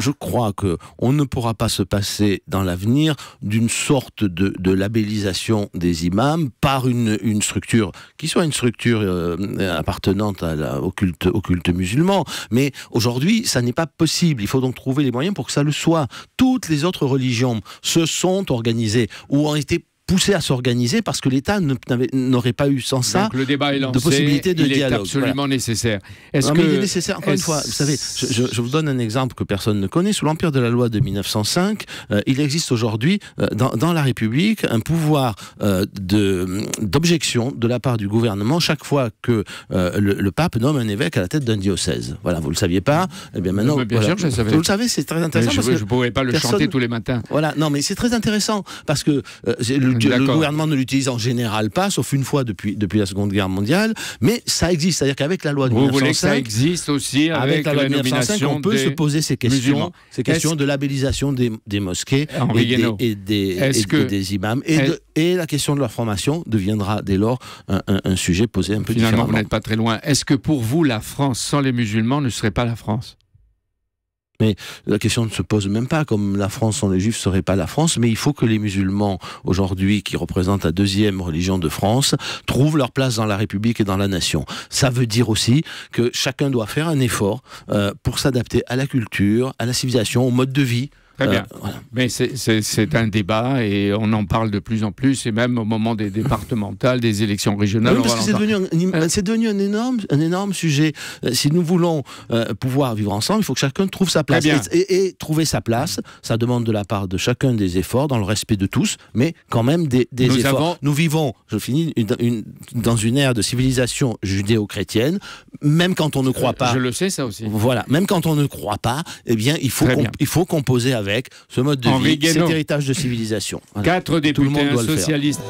je crois qu'on ne pourra pas se passer dans l'avenir d'une sorte de labellisation des imams par une structure qui soit une structure appartenante au culte musulman. Mais aujourd'hui, ça n'est pas possible. Il faut donc trouver les moyens pour que ça le soit. Toutes les autres religions se sont organisées ou ont été poussés à s'organiser parce que l'État n'aurait pas eu sans ça. Donc le débat est lancé, de possibilité de dialogue. Est absolument nécessaire. Mais il est nécessaire, encore une fois, vous savez, je vous donne un exemple que personne ne connaît. Sous l'empire de la loi de 1905, il existe aujourd'hui dans la République un pouvoir d'objection de la part du gouvernement chaque fois que le pape nomme un évêque à la tête d'un diocèse. Voilà, vous ne le saviez pas. Eh bien maintenant, bien sûr, je le savais. Vous le savez, c'est très intéressant. Je ne pourrais pas le chanter tous les matins. Voilà, non, mais c'est très intéressant parce que le gouvernement ne l'utilise en général pas, sauf une fois depuis la Seconde Guerre mondiale, mais ça existe. C'est-à-dire qu'avec la loi de 1905... Vous voulez que ça existe aussi avec la loi de 1905, on peut se poser ces questions, de labellisation des mosquées et des imams. Et la question de leur formation deviendra dès lors un sujet posé un peu différemment. Finalement, vous n'êtes pas très loin. Est-ce que pour vous, la France sans les musulmans ne serait pas la France ? Mais la question ne se pose même pas, comme la France sans les Juifs ne serait pas la France, mais il faut que les musulmans, aujourd'hui, qui représentent la deuxième religion de France, trouvent leur place dans la République et dans la nation. Ça veut dire aussi que chacun doit faire un effort pour s'adapter à la culture, à la civilisation, au mode de vie. Très bien. Voilà. Mais c'est un débat et on en parle de plus en plus, et même au moment des départementales, des élections régionales. Oui, parce que c'est devenu un énorme sujet. Si nous voulons pouvoir vivre ensemble, il faut que chacun trouve sa place. Et trouver sa place, ça demande de la part de chacun des efforts, dans le respect de tous, mais quand même des efforts. Nous vivons, je finis, dans une ère de civilisation judéo-chrétienne, même quand on ne croit pas. Je le sais, ça aussi. Voilà, même quand on ne croit pas, eh bien, il faut composer avec ce mode de vie, cet héritage de civilisation. Voilà. 4 députés socialistes.